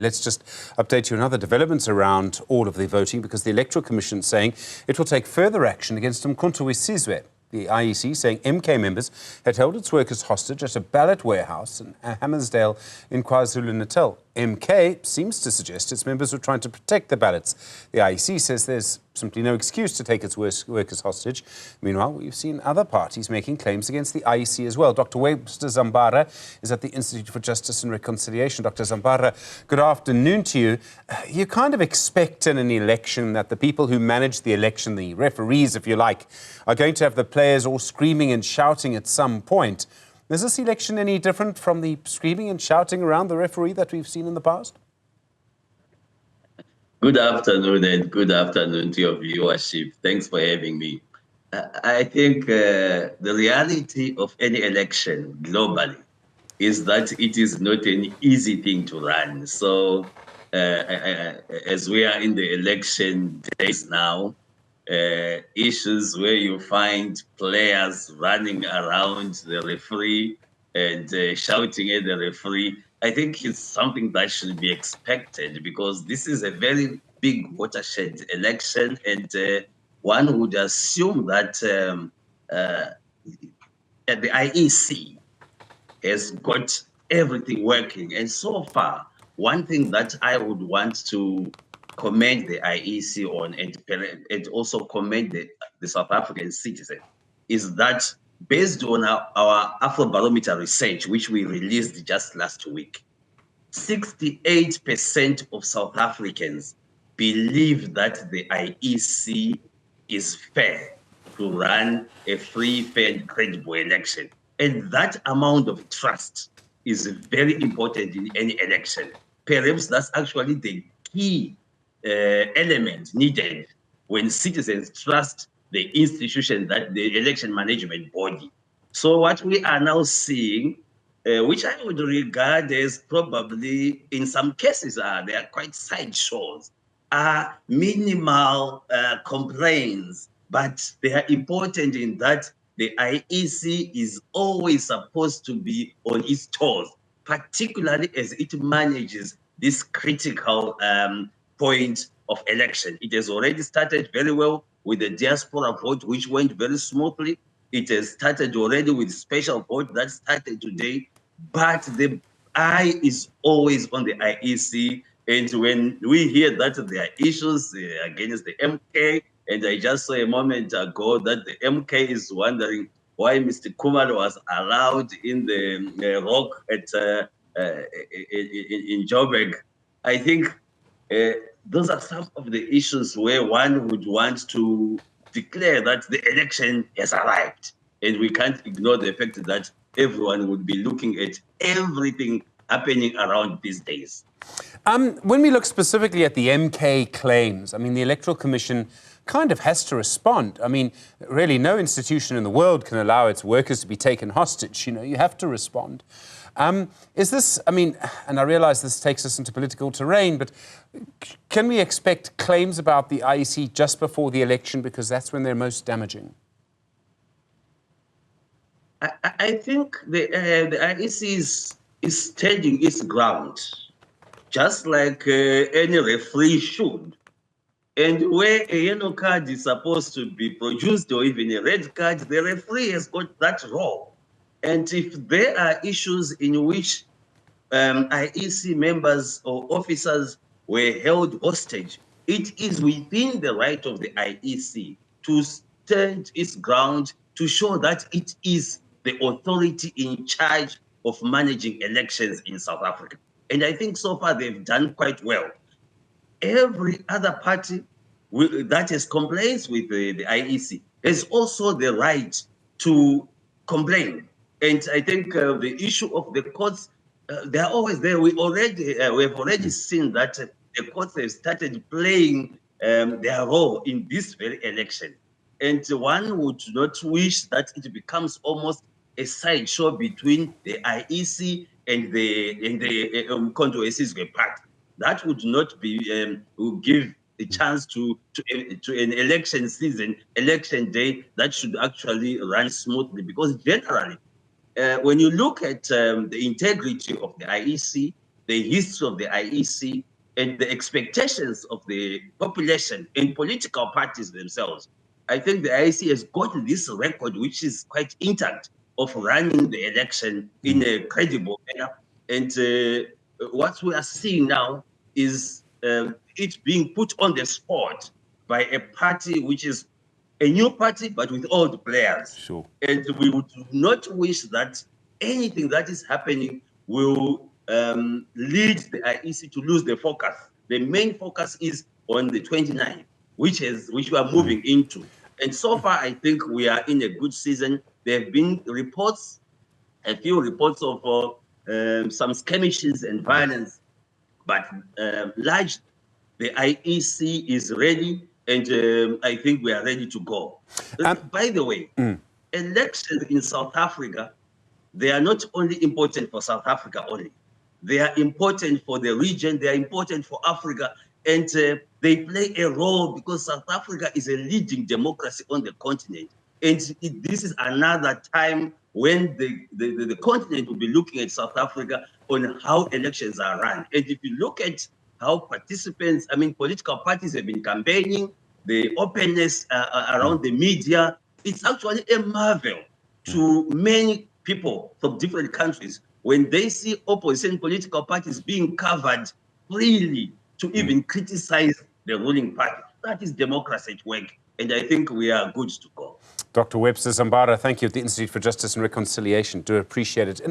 Let's just update you on other developments around all of the voting, because the Electoral Commission is saying it will take further action against uMkhonto Sizwe. The IEC saying MK members had held its workers hostage at a ballot warehouse in Hammarsdale in KwaZulu-Natal. MK seems to suggest its members were trying to protect the ballots. The IEC says there's simply no excuse to take its workers hostage. Meanwhile, we've seen other parties making claims against the IEC as well. Dr. Webster Zambara is at the Institute for Justice and Reconciliation. Dr. Zambara, good afternoon to you. You kind of expect in an election that the people who manage the election, the referees, if you like, are going to have the players all screaming and shouting at some point. Is this election any different from the screaming and shouting around the referee that we've seen in the past? Good afternoon, and good afternoon to your viewership. Thanks for having me. I think the reality of any election globally is that it is not an easy thing to run. So as we are in the election days now, issues where you find players running around the referee and shouting at the referee, I think it's something that should be expected, because this is a very big watershed election, and one would assume that the IEC has got everything working. And so far, one thing that I would want to commend the IEC on, and also commend the South African citizen, is that based on our Afrobarometer research, which we released just last week, 68% of South Africans believe that the IEC is fair to run a free, fair, and credible election. And that amount of trust is very important in any election. Perhaps that's actually the key element needed when citizens trust the institution, that the election management body. So what we are now seeing, which I would regard as probably in some cases they are quite sideshows, are minimal complaints, but they are important in that the IEC is always supposed to be on its toes, particularly as it manages this critical point of election. It has already started very well with the diaspora vote, which went very smoothly. It has started already with special vote that started today, but the eye is always on the IEC. And when we hear that there are issues against the MK, and I just saw a moment ago that the MK is wondering why Mr. Kumar was allowed in the rock in Joburg. I think those are some of the issues where one would want to declare that the election has arrived. And we can't ignore the fact that everyone would be looking at everything happening around these days. When we look specifically at the MK claims, I mean, the Electoral Commission kind of has to respond. I mean, really, no institution in the world can allow its workers to be taken hostage. You know, you have to respond. Is this, I mean, and I realize this takes us into political terrain, but can we expect claims about the IEC just before the election, because that's when they're most damaging? I think the IEC is standing its ground, just like any referee should. And where a yellow card is supposed to be produced, or even a red card, the referee has got that role. And if there are issues in which IEC members or officers were held hostage, it is within the right of the IEC to stand its ground, to show that it is the authority in charge of managing elections in South Africa. And I think so far they've done quite well. Every other party that has complaints with the IEC has also the right to complain. And I think the issue of the courts, they are always there. We have already seen that the courts have started playing their role in this very election. And one would not wish that it becomes almost a sideshow between the IEC and the uMkhonto Sizwe party. That would not be will give a chance to an election season, election day that should actually run smoothly. Because generally, when you look at the integrity of the IEC the history of the IEC, and the expectations of the population and political parties themselves, I think the IEC has got this record, which is quite intact, of running the election in a credible manner. And what we are seeing now is it being put on the spot by a party which is a new party, but with old players. Sure. And we would not wish that anything that is happening will lead the IEC to lose the focus. The main focus is on the 29th, which we are moving into. And so far, I think we are in a good season. There have been reports, a few reports of some skirmishes and violence, but large, the IEC is ready, and I think we are ready to go. By the way, elections in South Africa, they are not only important for South Africa only. They are important for the region, they are important for Africa, and they play a role because South Africa is a leading democracy on the continent. And this is another time when the continent will be looking at South Africa on how elections are run. And if you look at how participants, political parties have been campaigning, the openness around the media, it's actually a marvel to many people from different countries when they see opposition political parties being covered freely to even criticize the ruling party. That is democracy at work, and I think we are good to go. Dr. Webster Zambara, thank you at the Institute for Justice and Reconciliation. Do appreciate it.